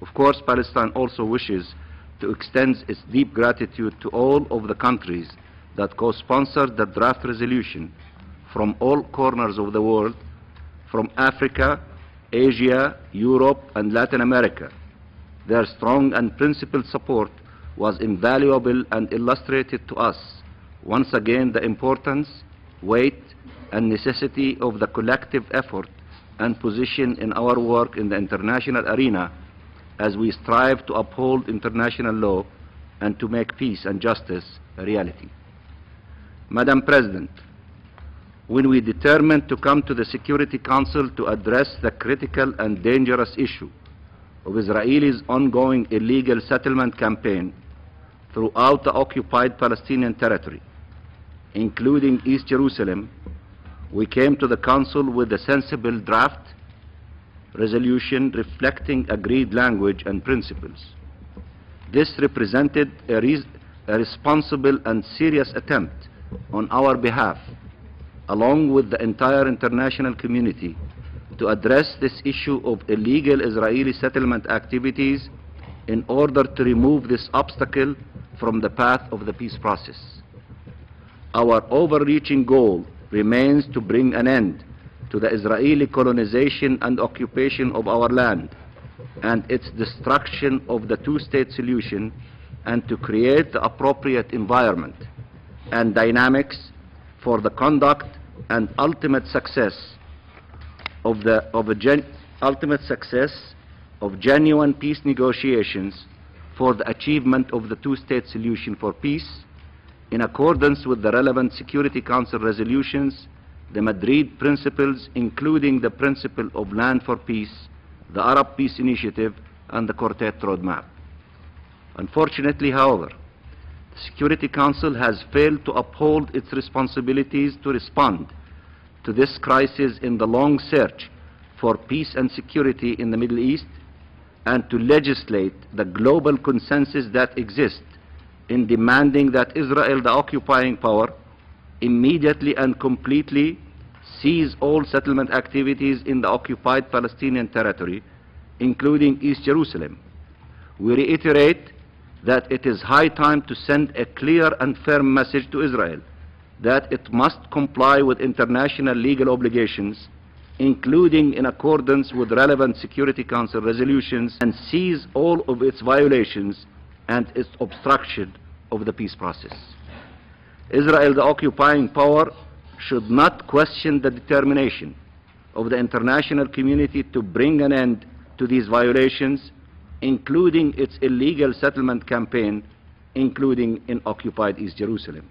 Of course, Palestine also wishes to extend its deep gratitude to all of the countries that co-sponsored the draft resolution from all corners of the world, from Africa, Asia, Europe, and Latin America. Their strong and principled support was invaluable and illustrated to us once again the importance, weight, and necessity of the collective effort and position in our work in the international arena as we strive to uphold international law and to make peace and justice a reality. Madam President, when we determined to come to the Security Council to address the critical and dangerous issue of Israel's ongoing illegal settlement campaign throughout the occupied Palestinian territory, including East Jerusalem, we came to the Council with a sensible draft resolution reflecting agreed language and principles. This represented a responsible and serious attempt on our behalf, along with the entire international community, to address this issue of illegal Israeli settlement activities in order to remove this obstacle from the path of the peace process. Our overreaching goal remains to bring an end to the Israeli colonization and occupation of our land and its destruction of the two-state solution, and to create the appropriate environment and dynamics for the conduct and ultimate success of genuine peace negotiations for the achievement of the two-state solution for peace, in accordance with the relevant Security Council resolutions, the Madrid principles, including the principle of land for peace, the Arab Peace Initiative, and the Quartet Roadmap. Unfortunately, however, The Security Council has failed to uphold its responsibilities to respond to this crisis in the long search for peace and security in the Middle East, and to legislate the global consensus that exists in demanding that Israel, the occupying power, immediately and completely cease all settlement activities in the occupied Palestinian territory, including East Jerusalem. We reiterate that it is high time to send a clear and firm message to Israel that it must comply with international legal obligations, including in accordance with relevant Security Council resolutions, and cease all of its violations and its obstruction of the peace process. Israel, the occupying power, should not question the determination of the international community to bring an end to these violations, including its illegal settlement campaign, including in occupied East Jerusalem.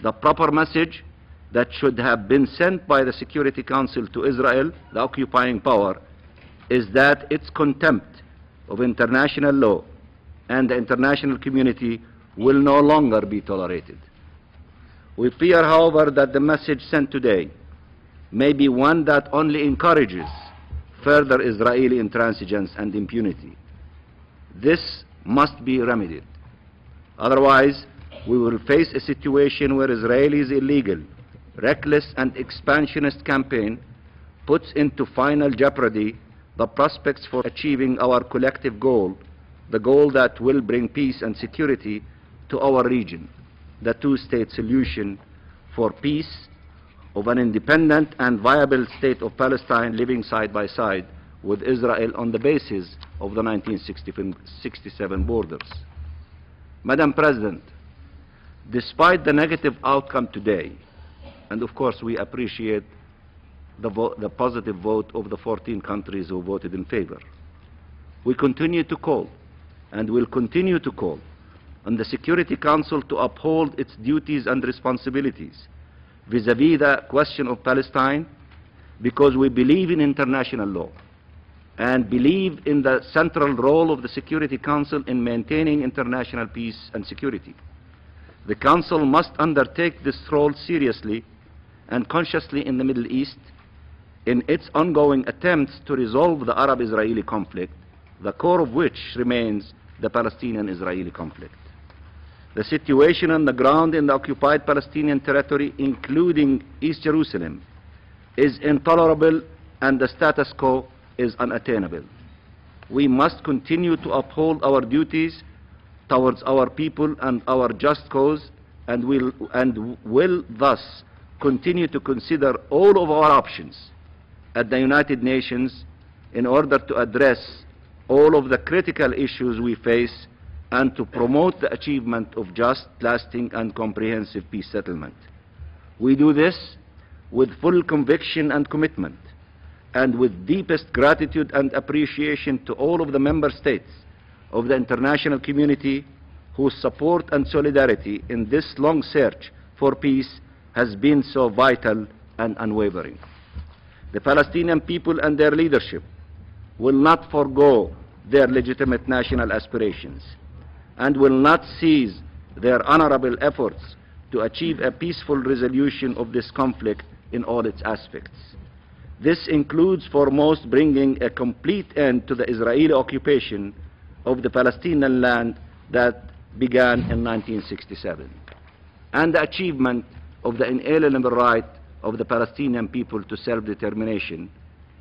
The proper message that should have been sent by the Security Council to Israel, the occupying power, is that its contempt of international law and the international community will no longer be tolerated. We fear, however, that the message sent today may be one that only encourages further Israeli intransigence and impunity. This must be remedied. Otherwise, we will face a situation where Israel's illegal, reckless and expansionist campaign puts into final jeopardy the prospects for achieving our collective goal, the goal that will bring peace and security to our region, the two-state solution for peace of an independent and viable state of Palestine living side by side with Israel on the basis of the 1967 borders. Madam President, despite the negative outcome today, and of course we appreciate the positive vote of the 14 countries who voted in favor, we continue to call and will continue to call on the Security Council to uphold its duties and responsibilities vis-à-vis the question of Palestine, because we believe in international law and believe in the central role of the Security Council in maintaining international peace and security. The Council must undertake this role seriously and consciously in the Middle East in its ongoing attempts to resolve the Arab-Israeli conflict, the core of which remains the Palestinian-Israeli conflict. The situation on the ground in the occupied Palestinian territory, including East Jerusalem, is intolerable and the status quo is unattainable. We must continue to uphold our duties towards our people and our just cause, and will thus continue to consider all of our options at the United Nations in order to address all of the critical issues we face and to promote the achievement of just, lasting and comprehensive peace settlement. We do this with full conviction and commitment, and with deepest gratitude and appreciation to all of the member states of the international community whose support and solidarity in this long search for peace has been so vital and unwavering. The Palestinian people and their leadership will not forego their legitimate national aspirations and will not cease their honorable efforts to achieve a peaceful resolution of this conflict in all its aspects. This includes foremost bringing a complete end to the Israeli occupation of the Palestinian land that began in 1967, and the achievement of the inalienable right of the Palestinian people to self-determination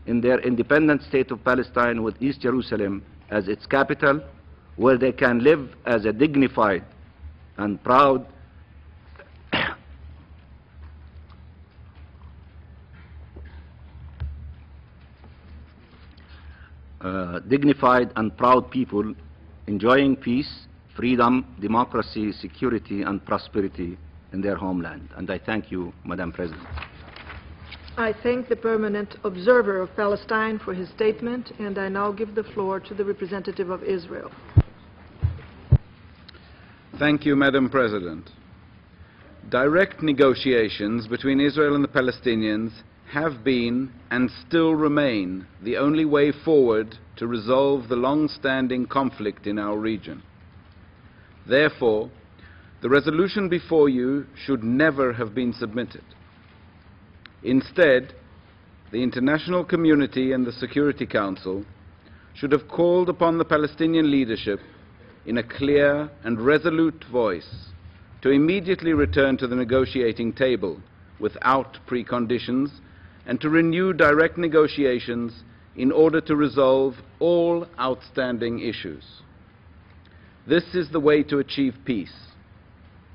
in their independent state of Palestine, with East Jerusalem as its capital, where they can live as a dignified and proud people enjoying peace, freedom, democracy, security and prosperity in their homeland. And I thank you, Madam President. I thank the permanent observer of Palestine for his statement, and I now give the floor to the representative of Israel. Thank you, Madam President. Direct negotiations between Israel and the Palestinians have been and still remain the only way forward to resolve the long-standing conflict in our region. Therefore, the resolution before you should never have been submitted. Instead, the international community and the Security Council should have called upon the Palestinian leadership in a clear and resolute voice to immediately return to the negotiating table without preconditions and to renew direct negotiations in order to resolve all outstanding issues. This is the way to achieve peace.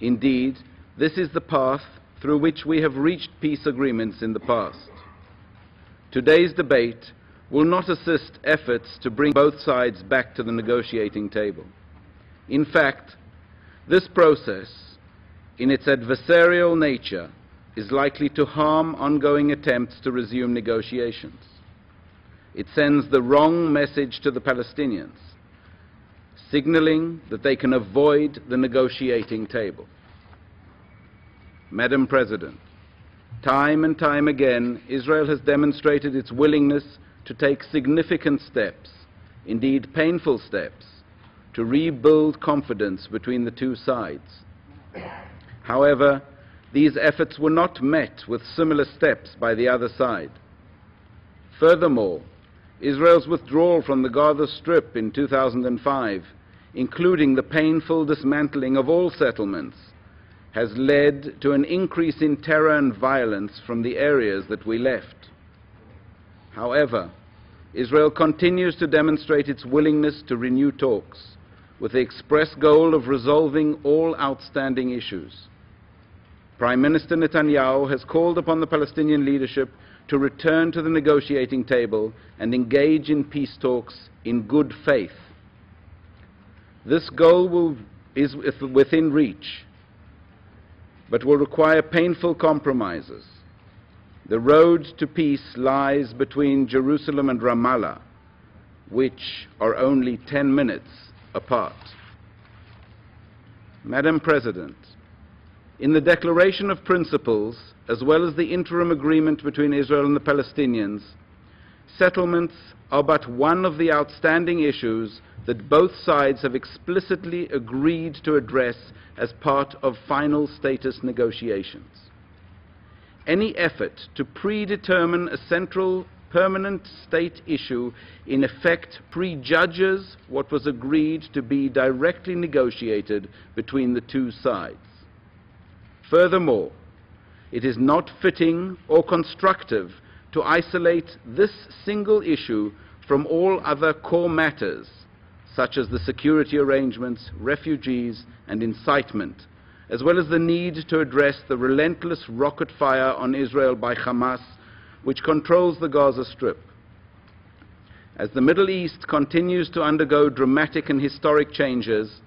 Indeed, this is the path through which we have reached peace agreements in the past. Today's debate will not assist efforts to bring both sides back to the negotiating table. In fact, this process, in its adversarial nature, is likely to harm ongoing attempts to resume negotiations. It sends the wrong message to the Palestinians, signaling that they can avoid the negotiating table. Madam President, time and time again, Israel has demonstrated its willingness to take significant steps, indeed painful steps, to rebuild confidence between the two sides. However, these efforts were not met with similar steps by the other side. Furthermore, Israel's withdrawal from the Gaza Strip in 2005, including the painful dismantling of all settlements, has led to an increase in terror and violence from the areas that we left. However, Israel continues to demonstrate its willingness to renew talks, with the express goal of resolving all outstanding issues. Prime Minister Netanyahu has called upon the Palestinian leadership to return to the negotiating table and engage in peace talks in good faith. This goal is within reach, but will require painful compromises. The road to peace lies between Jerusalem and Ramallah, which are only 10 minutes apart. Madam President, in the Declaration of Principles, as well as the interim agreement between Israel and the Palestinians, settlements are but one of the outstanding issues that both sides have explicitly agreed to address as part of final status negotiations. Any effort to predetermine a central permanent state issue in effect prejudges what was agreed to be directly negotiated between the two sides. Furthermore, it is not fitting or constructive to isolate this single issue from all other core matters, such as the security arrangements, refugees, and incitement, as well as the need to address the relentless rocket fire on Israel by Hamas, which controls the Gaza Strip. As the Middle East continues to undergo dramatic and historic changes,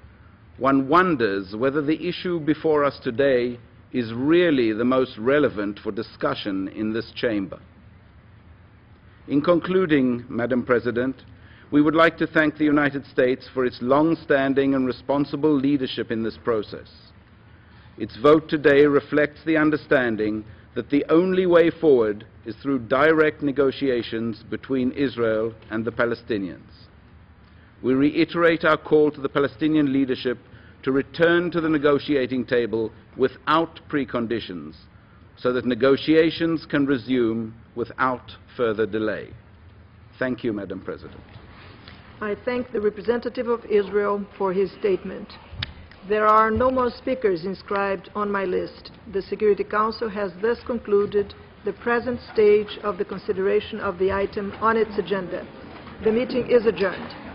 one wonders whether the issue before us today is really the most relevant for discussion in this chamber. In concluding, Madam President, we would like to thank the United States for its long-standing and responsible leadership in this process. Its vote today reflects the understanding that the only way forward is through direct negotiations between Israel and the Palestinians. We reiterate our call to the Palestinian leadership to return to the negotiating table without preconditions, so that negotiations can resume without further delay. Thank you, Madam President. I thank the representative of Israel for his statement. There are no more speakers inscribed on my list. The Security Council has thus concluded the present stage of the consideration of the item on its agenda. The meeting is adjourned.